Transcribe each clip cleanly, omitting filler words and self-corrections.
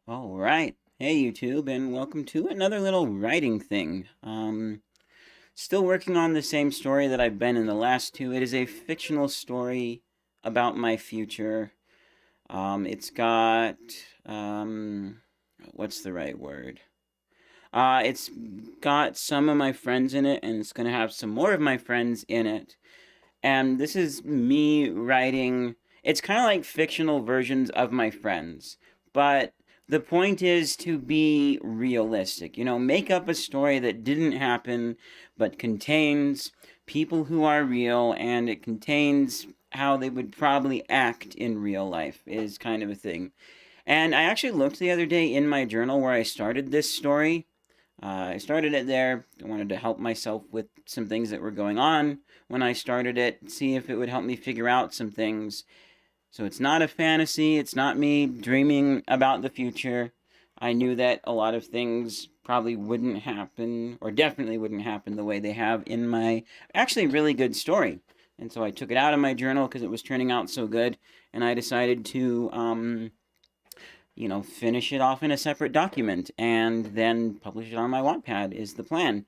All right. Hey, YouTube, and welcome to another little writing thing. Still working on the same story that I've been in the last two. It is a fictional story about my future. It's got, um, what's the right word? It's got some of my friends in it, and it's gonna have some more of my friends in it. And this is me writing. It's kind of like fictional versions of my friends, but the point is to be realistic. Make up a story that didn't happen, but contains people who are real, and it contains how they would probably act in real life, is kind of a thing. And I actually looked the other day in my journal where I started this story. I started it there. I wanted to help myself with some things that were going on when I started it, see if it would help me figure out some things. So it's not a fantasy, it's not me dreaming about the future. I knew that a lot of things probably wouldn't happen, or definitely wouldn't happen the way they have in my actually really good story. And so I took it out of my journal because it was turning out so good, and I decided to finish it off in a separate document and then publish it on my Wattpad is the plan.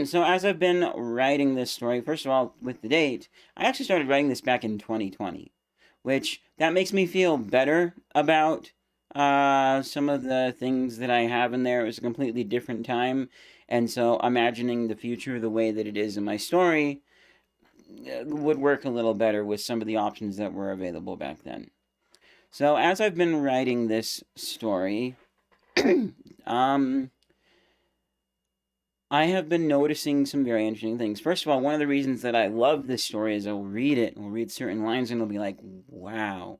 So as I've been writing this story, first of all, with the date, I actually started writing this back in 2020, which that makes me feel better about some of the things that I have in there. It was a completely different time, and so imagining the future the way that it is in my story would work a little better with some of the options that were available back then. So as I've been writing this story, um, I have been noticing some very interesting things. First of all, one of the reasons that I love this story is I'll read it, and I'll read certain lines, and I'll be like, wow,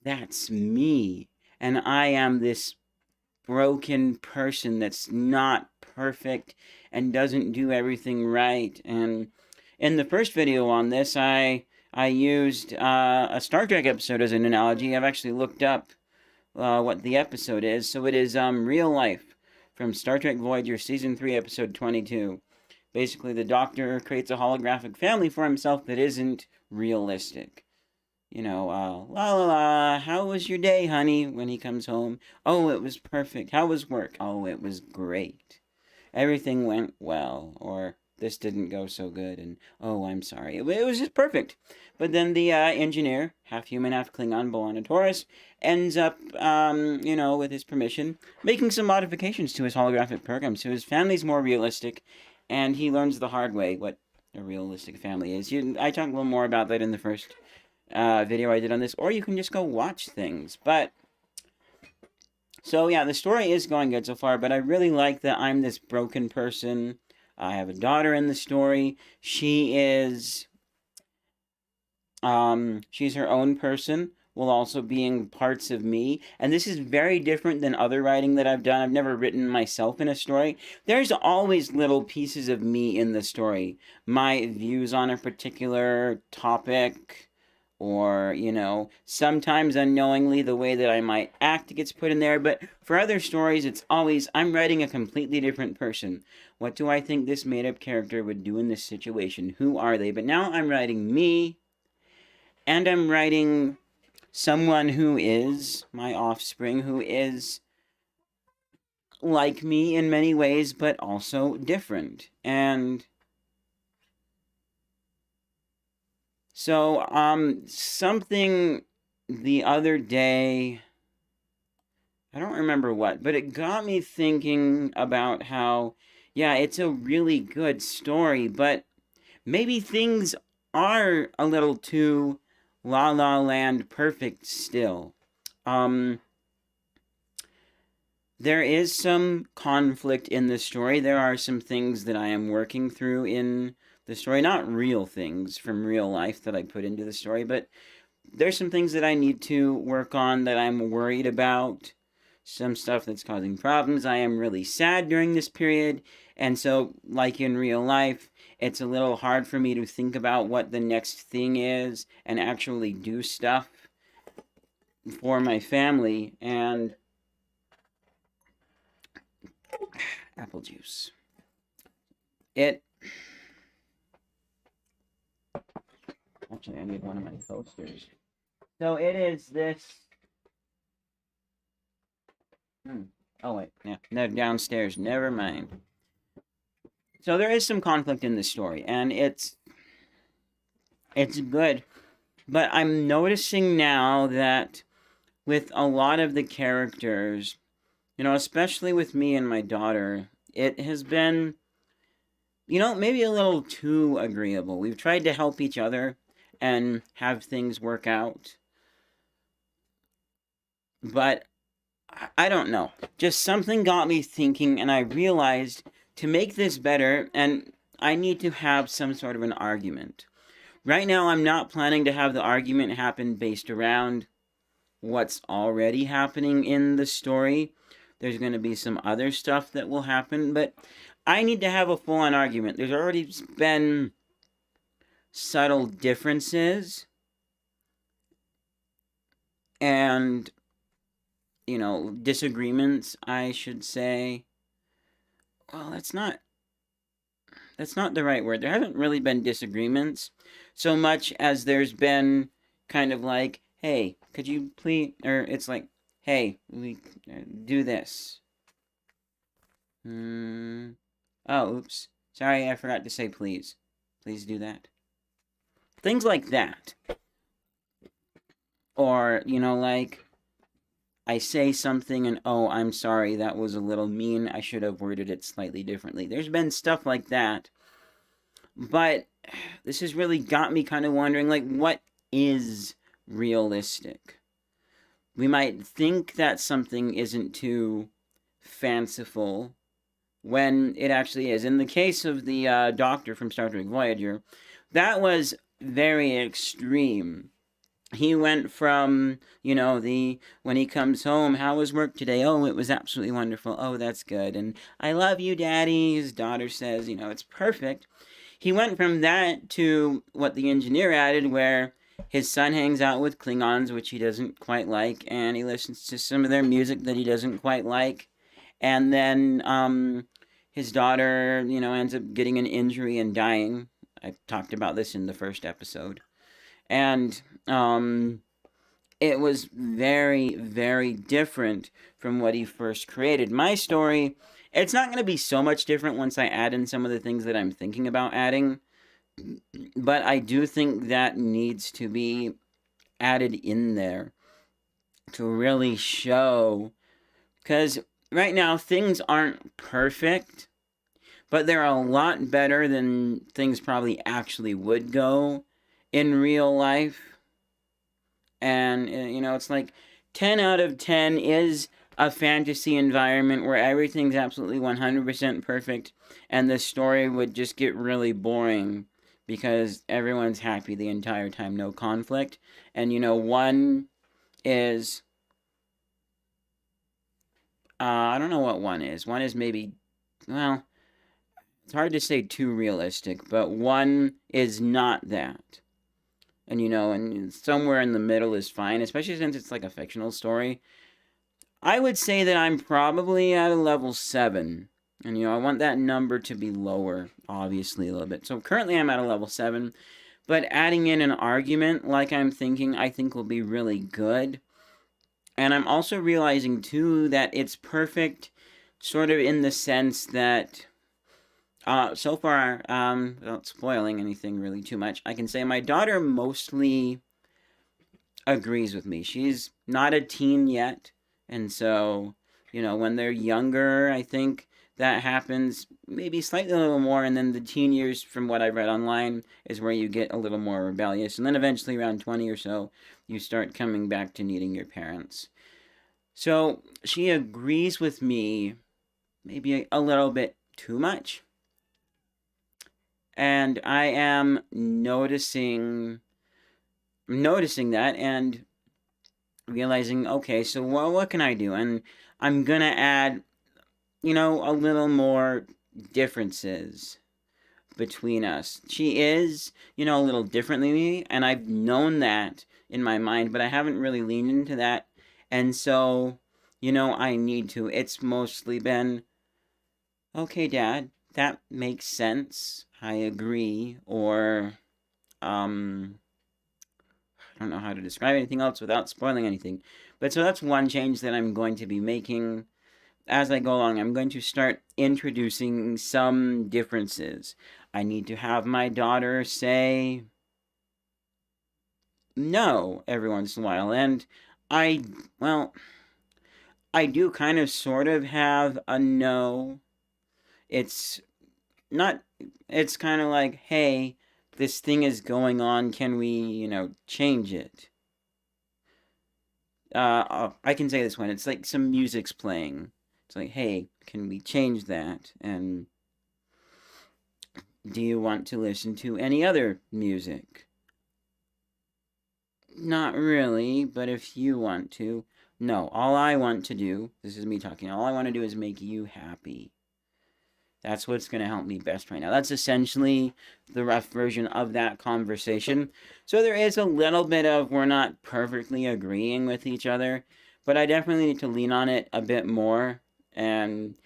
that's me. And I am this broken person that's not perfect and doesn't do everything right. And in the first video on this, I used a Star Trek episode as an analogy. I've actually looked up what the episode is. So it is real life from Star Trek Voyager Season 3, Episode 22. Basically, the Doctor creates a holographic family for himself that isn't realistic. La la la, how was your day, honey, when he comes home? Oh, it was perfect. How was work? Oh, it was great. Everything went well. Or this didn't go so good, and oh, I'm sorry. It was just perfect. But then the engineer, half human, half Klingon, B'Elanna Torres, ends up, with his permission, making some modifications to his holographic program so his family's more realistic, and he learns the hard way what a realistic family is. I talk a little more about that in the first video I did on this, or you can just go watch things. But so yeah, the story is going good so far, but I really like that I'm this broken person. I have a daughter in the story. She's her own person while also being parts of me. And this is very different than other writing that I've done. I've never written myself in a story. There's always little pieces of me in the story. My views on a particular topic, or, sometimes unknowingly the way that I might act gets put in there. But for other stories, it's always, I'm writing a completely different person. What do I think this made up character would do in this situation? Who are they? But now I'm writing me, and I'm writing someone who is my offspring, who is like me in many ways, but also different. And so, something the other day, I don't remember what, but it got me thinking about how, yeah, it's a really good story, but maybe things are a little too La La Land perfect still. Um, there is some conflict in the story. There are some things that I am working through in the story. Not real things from real life that I put into the story, but there's some things that I need to work on that I'm worried about. Some stuff that's causing problems. I am really sad during this period. And so, like in real life, it's a little hard for me to think about what the next thing is and actually do stuff for my family. And apple juice. It Actually, I need one of my coasters. So it is this Hmm. Oh, wait. Yeah. No, downstairs. Never mind. So there is some conflict in this story, and it's good. But I'm noticing now that with a lot of the characters, especially with me and my daughter, it has been, maybe a little too agreeable. We've tried to help each other and have things work out, but I don't know. Just something got me thinking, and I realized to make this better, and I need to have some sort of an argument. Right now, I'm not planning to have the argument happen based around what's already happening in the story. There's going to be some other stuff that will happen, but I need to have a full on argument. There's already been subtle differences and, disagreements, I should say. Well, that's not the right word. There haven't really been disagreements so much as there's been kind of like, hey, could you please, or it's like, hey, we do this. Oh, oops. Sorry, I forgot to say please. Please do that. Things like that. Or, like, I say something and, oh, I'm sorry, that was a little mean. I should have worded it slightly differently. There's been stuff like that. But this has really got me kind of wondering, like, what is realistic? We might think that something isn't too fanciful when it actually is. In the case of the Doctor from Star Trek Voyager, that was very extreme. He went from, when he comes home, how was work today? Oh, it was absolutely wonderful. Oh, that's good. And I love you, Daddy. His daughter says, it's perfect. He went from that to what the engineer added, where his son hangs out with Klingons, which he doesn't quite like, and he listens to some of their music that he doesn't quite like. And then his daughter, ends up getting an injury and dying. I talked about this in the first episode. And it was very, very different from what he first created. My story, it's not going to be so much different once I add in some of the things that I'm thinking about adding, but I do think that needs to be added in there to really show, because right now things aren't perfect, but they're a lot better than things probably actually would go in real life. And, it's like 10 out of 10 is a fantasy environment where everything's absolutely 100% perfect, and the story would just get really boring because everyone's happy the entire time, no conflict. And, one is. I don't know what one is. One is maybe. Well, it's hard to say too realistic, but one is not that. And somewhere in the middle is fine, especially since it's like a fictional story. I would say that I'm probably at a level 7. And, I want that number to be lower, obviously, a little bit. So currently I'm at a level 7. But adding in an argument like I'm thinking, I think will be really good. And I'm also realizing, too, that it's perfect sort of in the sense that so far, without spoiling anything really too much, I can say my daughter mostly agrees with me. She's not a teen yet, and so, when they're younger, I think that happens maybe slightly a little more, and then the teen years, from what I've read online, is where you get a little more rebellious, and then eventually around 20 or so, you start coming back to needing your parents. So, she agrees with me maybe a little bit too much. And I am noticing that and realizing, okay, so what can I do? And I'm gonna add, a little more differences between us. She is, a little different than me, and I've known that in my mind, but I haven't really leaned into that. And so, I need to. It's mostly been, okay, Dad, that makes sense. I agree. Or, I don't know how to describe anything else without spoiling anything. But so that's one change that I'm going to be making. as I go along, I'm going to start introducing some differences. I need to have my daughter say no every once in a while. And I, well, I do kind of sort of have a no. It's not, it's kind of like, hey, this thing is going on. Can we, change it? I can say this one. It's like some music's playing. It's like, hey, can we change that? And do you want to listen to any other music? Not really, but if you want to. No, all I want to do, this is me talking, all I want to do is make you happy. That's what's going to help me best right now. That's essentially the rough version of that conversation. So there is a little bit of we're not perfectly agreeing with each other, but I definitely need to lean on it a bit more and,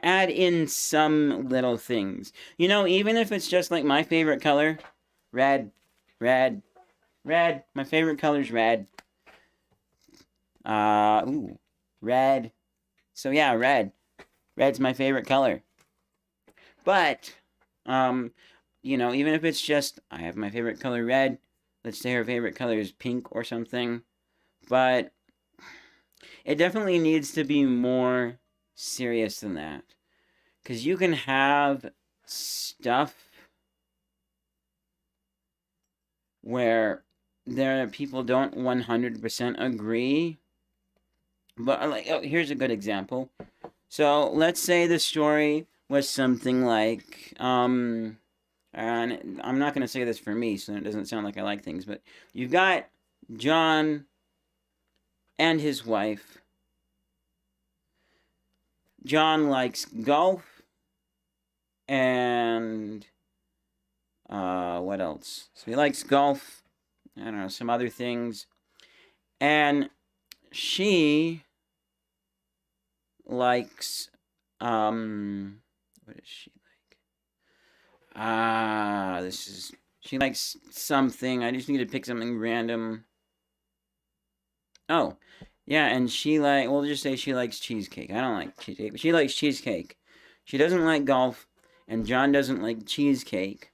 add in some little things. Even if it's just like my favorite color, red, red, red. My favorite color's red. Red. So yeah, red. Red's my favorite color. But, even if it's just, I have my favorite color red, let's say her favorite color is pink or something, but it definitely needs to be more serious than that. Because you can have stuff where people don't 100% agree, but here's a good example. So let's say the story was something like, and I'm not going to say this for me, so it doesn't sound like I like things, but you've got John and his wife. John likes golf, and, what else? So he likes golf, I don't know, some other things, and she likes, what is she like? She likes something. I just need to pick something random. Oh, yeah, and we'll just say she likes cheesecake. I don't like cheesecake, but she likes cheesecake. She doesn't like golf, and John doesn't like cheesecake.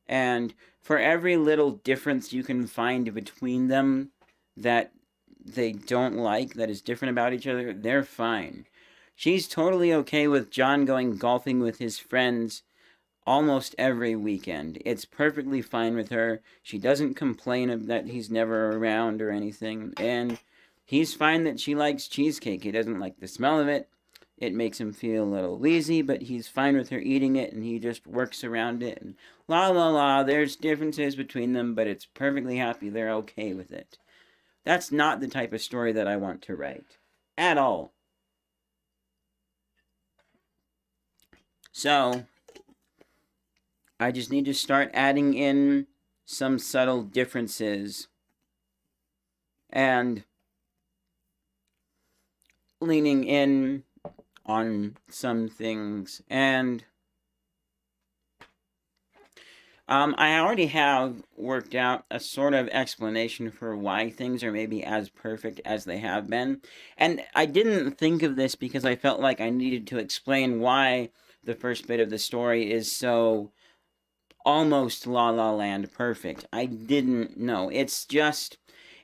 And for every little difference you can find between them that they don't like, that is different about each other, they're fine. She's totally okay with John going golfing with his friends almost every weekend. It's perfectly fine with her. She doesn't complain that he's never around or anything. And he's fine that she likes cheesecake. He doesn't like the smell of it. It makes him feel a little wheezy, but he's fine with her eating it, and he just works around it. And la la la, there's differences between them, but it's perfectly happy. They're okay with it. That's not the type of story that I want to write. At all. So, I just need to start adding in some subtle differences and leaning in on some things. And I already have worked out a sort of explanation for why things are maybe as perfect as they have been. And I didn't think of this because I felt like I needed to explain why the first bit of the story is so almost La La Land perfect. I didn't know. It's just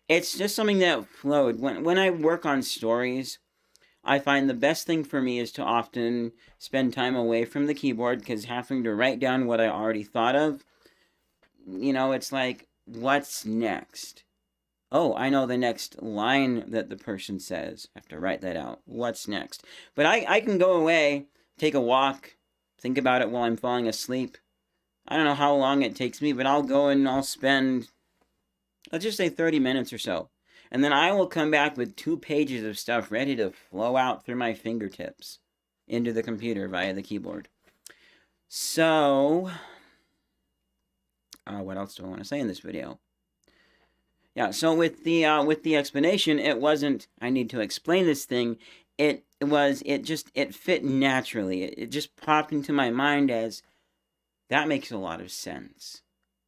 something that flowed. When I work on stories, I find the best thing for me is to often spend time away from the keyboard, because having to write down what I already thought of, it's like, what's next? Oh, I know the next line that the person says. I have to write that out. What's next? But I can go away, take a walk, think about it while I'm falling asleep. I don't know how long it takes me, but I'll go and I'll spend, let's just say 30 minutes or so. And then I will come back with 2 pages of stuff ready to flow out through my fingertips into the computer via the keyboard. So, what else do I want to say in this video? Yeah, so with the explanation, it wasn't, I need to explain this thing. It fit naturally. It just popped into my mind as, that makes a lot of sense.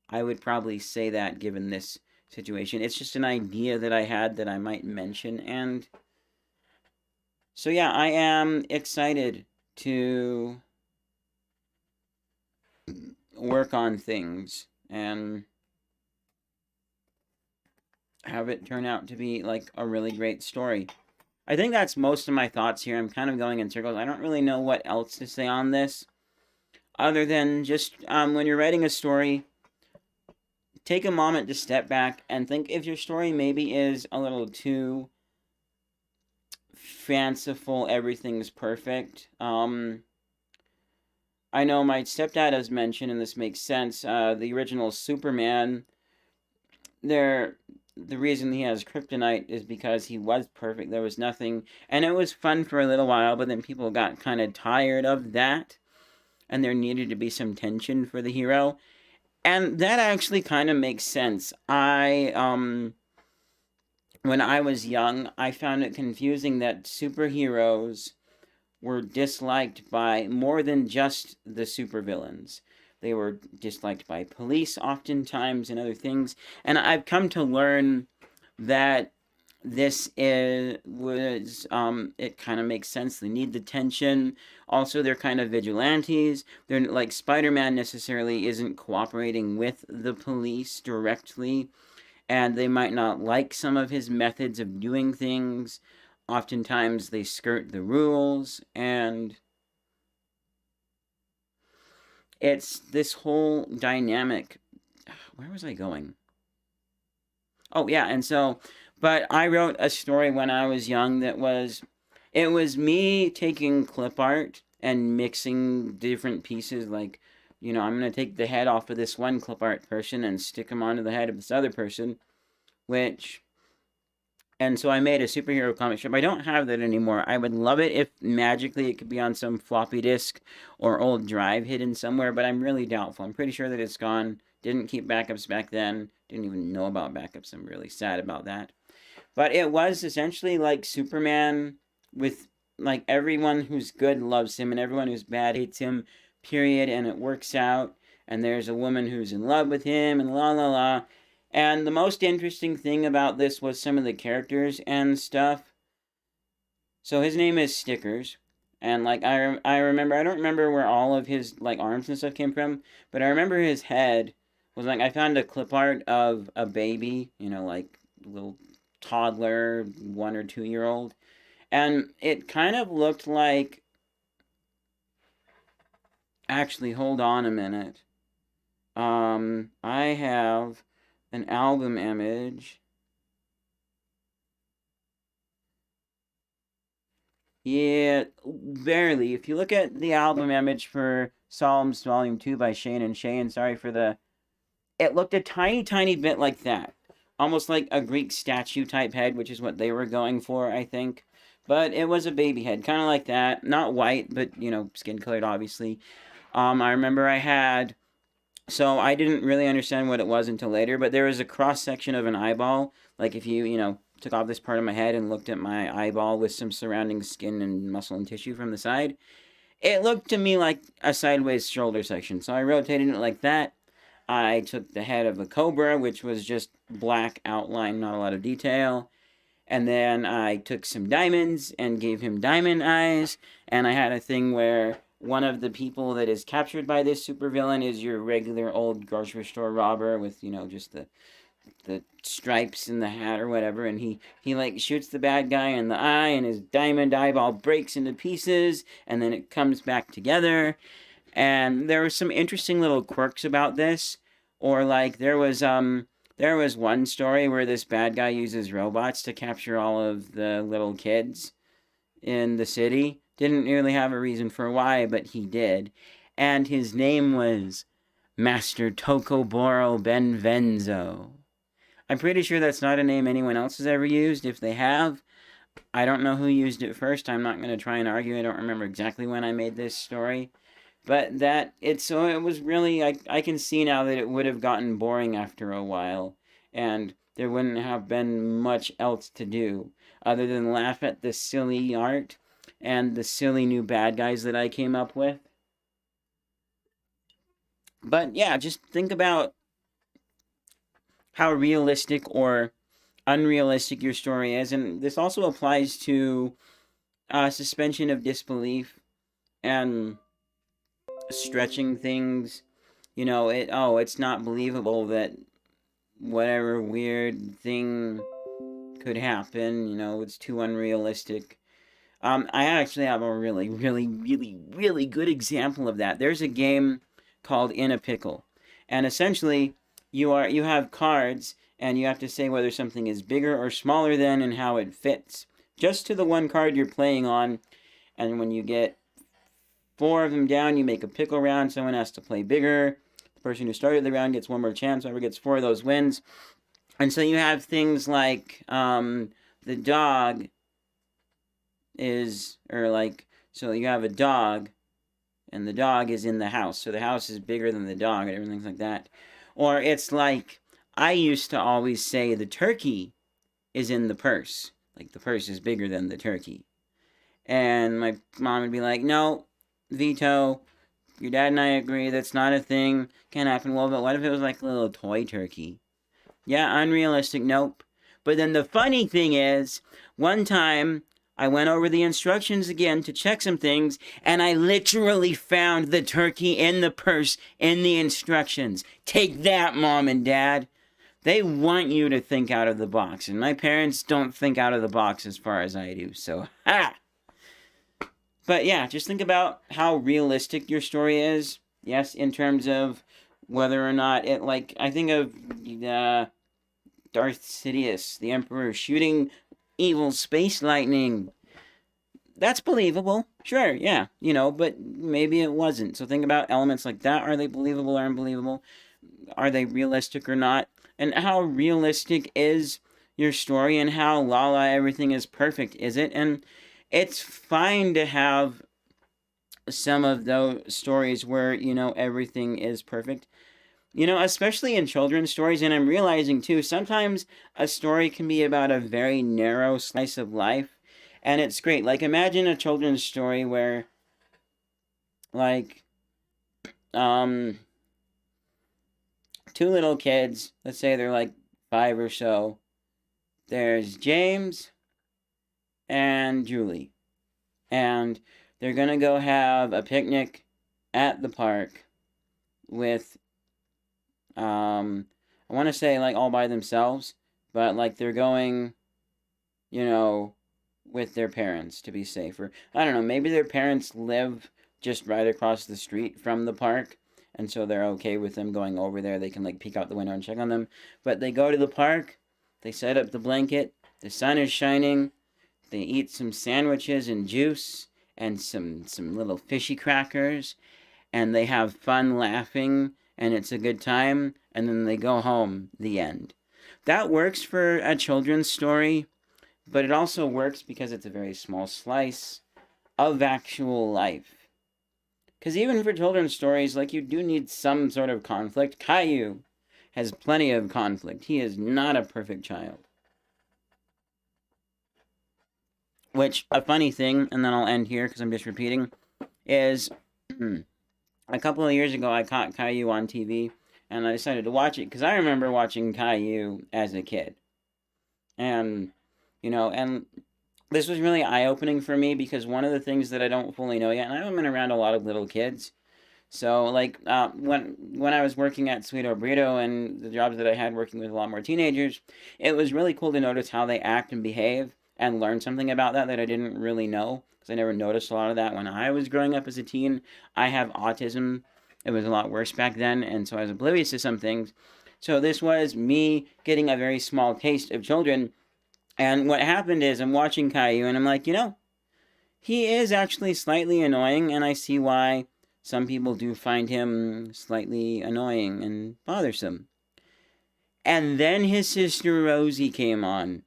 I would probably say that given this situation. It's just an idea that I had that I might mention, and So yeah, I am excited to work on things and have it turn out to be like a really great story. I think that's most of my thoughts here. I'm kind of going in circles. I don't really know what else to say on this other than just when you're writing a story, take a moment to step back and think if your story maybe is a little too fanciful, everything's perfect. I know my stepdad has mentioned, and this makes sense. The original Superman, there, the reason he has kryptonite is because he was perfect. There was nothing, and it was fun for a little while, but then people got kind of tired of that, and there needed to be some tension for the hero, and that actually kind of makes sense. When I was young, I found it confusing that superheroes were disliked by more than just the supervillains. They were disliked by police oftentimes and other things. And I've come to learn that this it kind of makes sense. They need the tension. Also, they're kind of vigilantes. They're like Spider-Man necessarily isn't cooperating with the police directly, and they might not like some of his methods of doing things. Oftentimes they skirt the rules, and it's this whole dynamic. Where was I going? Oh, yeah, and so, but I wrote a story when I was young it was me taking clip art and mixing different pieces, like, I'm going to take the head off of this one clip art person and stick them onto the head of this other person, which and so I made a superhero comic strip. I don't have that anymore. I would love it if magically it could be on some floppy disk or old drive hidden somewhere, but I'm really doubtful. I'm pretty sure that it's gone. Didn't keep backups back then. Didn't even know about backups. I'm really sad about that. But it was essentially like Superman with like everyone who's good loves him and everyone who's bad hates him, period, and it works out. And there's a woman who's in love with him and la la la. And the most interesting thing about this was some of the characters and stuff. So his name is Stickers, and like I remember, I don't remember where all of his like arms and stuff came from, but I remember his head was like I found a clip art of a baby, like little toddler, 1 or 2 year old, and it kind of looked like. Actually, hold on a minute. I have an album image. Yeah, barely. If you look at the album image for Psalms Volume 2 by Shane and Shane, sorry for the. It looked a tiny, tiny bit like that. Almost like a Greek statue type head, which is what they were going for, I think. But it was a baby head, kind of like that. Not white, but, skin colored, obviously. I remember I had. So I didn't really understand what it was until later, but there was a cross section of an eyeball. Like if you took off this part of my head and looked at my eyeball with some surrounding skin and muscle and tissue from the side, it looked to me like a sideways shoulder section. So I rotated it like that. I took the head of a cobra, which was just black outline, not a lot of detail. And then I took some diamonds and gave him diamond eyes. And I had a thing where one of the people that is captured by this supervillain is your regular old grocery store robber with, just the stripes in the hat or whatever, and he like shoots the bad guy in the eye, and his diamond eyeball breaks into pieces, and then it comes back together. And there were some interesting little quirks about this, or like there was one story where this bad guy uses robots to capture all of the little kids in the city. Didn't really have a reason for why, but he did. And his name was Master Tokoboro Benvenzo. I'm pretty sure that's not a name anyone else has ever used. If they have, I don't know who used it first. I'm not going to try and argue. I don't remember exactly when I made this story. But so it was really, I can see now that it would have gotten boring after a while. And there wouldn't have been much else to do other than laugh at the silly art and the silly new bad guys that I came up with. But yeah, just think about how realistic or unrealistic your story is. And this also applies to suspension of disbelief and stretching things. It's not believable that whatever weird thing could happen. It's too unrealistic. I actually have a really, really, really, really good example of that. There's a game called In a Pickle, and essentially, you have cards, and you have to say whether something is bigger or smaller than, and how it fits, just to the one card you're playing on. And when you get four of them down, you make a pickle round. Someone has to play bigger. The person who started the round gets one more chance. Whoever gets four of those wins. And so you have things like the dog is, or like, so you have a dog, and the dog is in the house. So the house is bigger than the dog, and everything like that. Or it's like, I used to always say the turkey is in the purse. Like, the purse is bigger than the turkey. And my mom would be like, no, veto. Your dad and I agree that's not a thing. Can't happen. Well, but what if it was like a little toy turkey? Yeah, unrealistic. Nope. But then the funny thing is, one time I went over the instructions again to check some things, and I literally found the turkey in the purse in the instructions. Take that, Mom and Dad. They want you to think out of the box, and my parents don't think out of the box as far as I do. So, ha! But yeah, just think about how realistic your story is. Yes, in terms of whether or not it, like, I think of Darth Sidious, the Emperor, shooting evil space lightning. That's believable. Sure, yeah, but maybe it wasn't. So think about elements like that. Are they believable or unbelievable? Are they realistic or not? And how realistic is your story, and how la everything is perfect, is it? And it's fine to have some of those stories where, everything is perfect. Especially in children's stories, and I'm realizing too, sometimes a story can be about a very narrow slice of life, and it's great. Like, imagine a children's story where, like, two little kids, let's say they're like 5 or so. There's James and Julie, and they're gonna go have a picnic at the park with I want to say like all by themselves, but like they're going, you know, with their parents to be safer. I don't know, maybe their parents live just right across the street from the park, and so they're okay with them going over there. They can like peek out the window and check on them. But they go to the park, they set up the blanket, the sun is shining, they eat some sandwiches and juice and some little fishy crackers, and they have fun laughing, and it's a good time, and then they go home. The end. That works for a children's story, but it also works because it's a very small slice of actual life. Because even for children's stories, like, you do need some sort of conflict. Caillou has plenty of conflict. He is not a perfect child. Which, a funny thing, and then I'll end here because I'm just repeating, is a couple of years ago I caught Caillou on TV, and I decided to watch it because I remember watching Caillou as a kid. And, and this was really eye-opening for me because one of the things that I don't fully know yet, and I haven't been around a lot of little kids, so like when I was working at Sweeto Burrito and the jobs that I had working with a lot more teenagers, it was really cool to notice how they act and behave and learn something about that I didn't really know because I never noticed a lot of that when I was growing up as a teen. I have autism. It was a lot worse back then, and so I was oblivious to some things. So this was me getting a very small taste of children. And what happened is I'm watching Caillou and I'm like, he is actually slightly annoying, and I see why some people do find him slightly annoying and bothersome. And then his sister Rosie came on,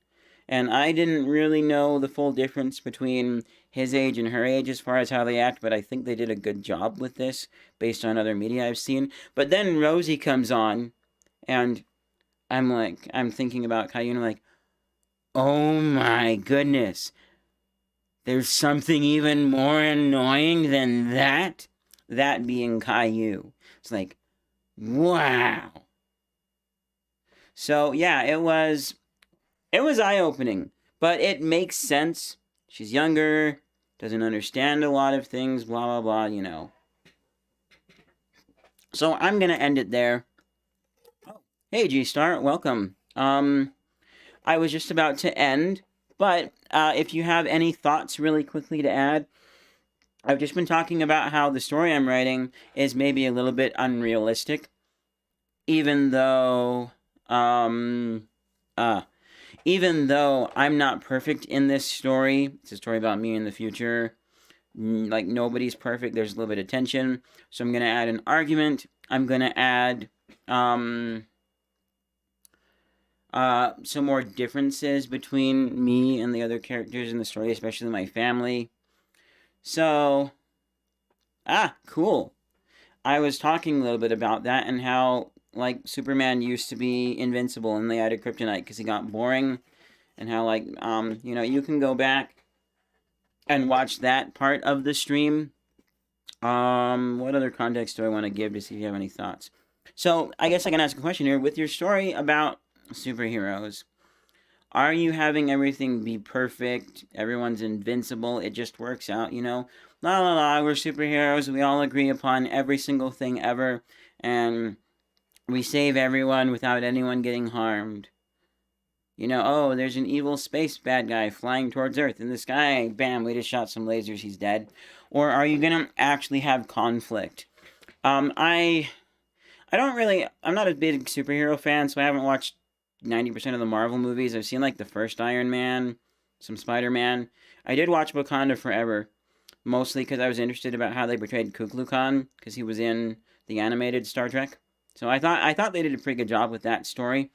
and I didn't really know the full difference between his age and her age as far as how they act, but I think they did a good job with this based on other media I've seen. But then Rosie comes on, and I'm thinking about Caillou, and I'm like, oh my goodness, there's something even more annoying than that? That being Caillou. It's like, wow. So yeah, it was eye-opening, but it makes sense. She's younger, doesn't understand a lot of things, blah, blah, blah, you know. So I'm going to end it there. Oh, hey, G-Star, welcome. I was just about to end, but if you have any thoughts really quickly to add, I've just been talking about how the story I'm writing is maybe a little bit unrealistic, even though, um, uh, even though I'm not perfect in this story. It's a story about me in the future. Like, nobody's perfect. There's a little bit of tension. So I'm going to add an argument. I'm going to add some more differences between me and the other characters in the story, especially my family. So, cool. I was talking a little bit about that and how, like, Superman used to be invincible and they added kryptonite because he got boring. And how, like, you know, you can go back and watch that part of the stream. What other context do I want to give to see if you have any thoughts? So, I guess I can ask a question here. With your story about superheroes, are you having everything be perfect? Everyone's invincible. It just works out, you know? La la la, we're superheroes. We all agree upon every single thing ever. And we save everyone without anyone getting harmed. You know, oh, there's an evil space bad guy flying towards Earth in the sky. Bam, we just shot some lasers. He's dead. Or are you gonna actually have conflict? I don't really. I'm not a big superhero fan, so I haven't watched 90% of the Marvel movies. I've seen like the first Iron Man, some Spider-Man. I did watch Wakanda Forever, mostly because I was interested about how they portrayed Kukulkan Khan, because he was in the animated Star Trek. So I thought they did a pretty good job with that story.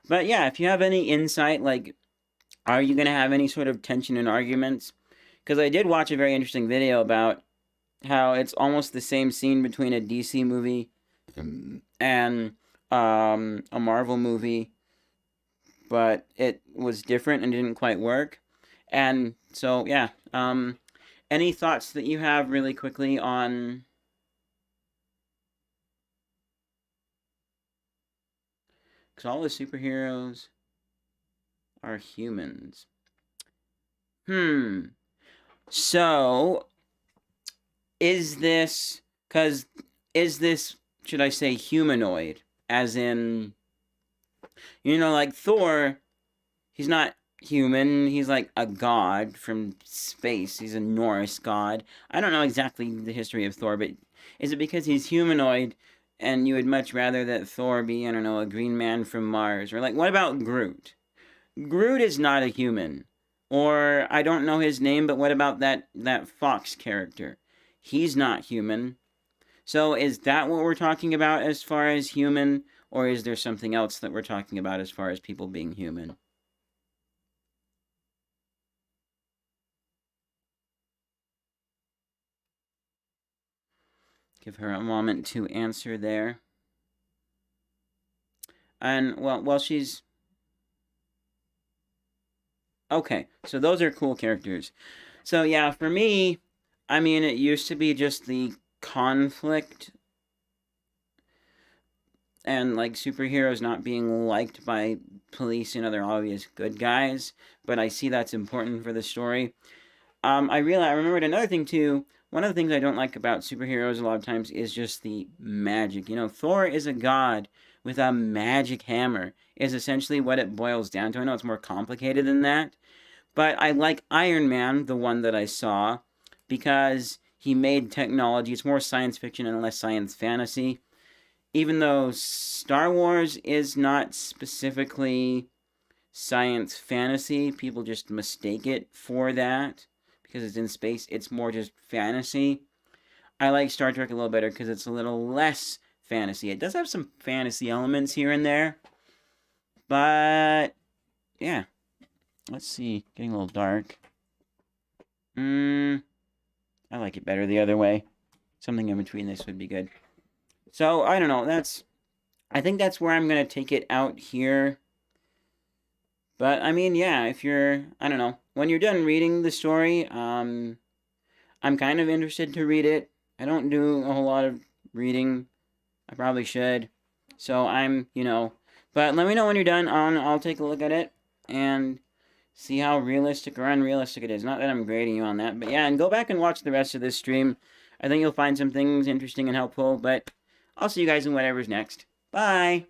But yeah, if you have any insight, like, are you gonna have any sort of tension and arguments? Because I did watch a very interesting video about how it's almost the same scene between a DC movie and a Marvel movie, but it was different and didn't quite work. And so, yeah, any thoughts that you have really quickly on? Because all the superheroes are humans. So, is this, because, is this, should I say, humanoid? As in, you know, like Thor, he's not human. He's like a god from space. He's a Norse god. I don't know exactly the history of Thor, but is it because he's humanoid and you would much rather that Thor be, I don't know, a green man from Mars? Or like, what about Groot? Groot is not a human. Or I don't know his name, but what about that Fox character? He's not human. So is that what we're talking about as far as human, or is there something else that we're talking about as far as people being human? Give her a moment to answer there. And well, she's okay. So those are cool characters. So yeah, for me, I mean, it used to be just the conflict and like superheroes not being liked by police and other obvious good guys, but I see that's important for the story. I remembered another thing too. One of the things I don't like about superheroes a lot of times is just the magic. You know, Thor is a god with a magic hammer, is essentially what it boils down to. I know it's more complicated than that, but I like Iron Man, the one that I saw, because he made technology. It's more science fiction and less science fantasy. Even though Star Wars is not specifically science fantasy, people just mistake it for that because it's in space. It's more just fantasy. I like Star Trek a little better because it's a little less fantasy. It does have some fantasy elements here and there, but yeah. Let's see. Getting a little dark. I like it better the other way. Something in between this would be good. So, I don't know. I think that's where I'm going to take it out here. But, I mean, yeah, if you're, I don't know. When you're done reading the story, I'm kind of interested to read it. I don't do a whole lot of reading. I probably should. So, but let me know when you're done. I'll take a look at it and See how realistic or unrealistic it is. Not that I'm grading you on that, but yeah, and go back and watch the rest of this stream. I think you'll find some things interesting and helpful, but I'll see you guys in whatever's next. Bye!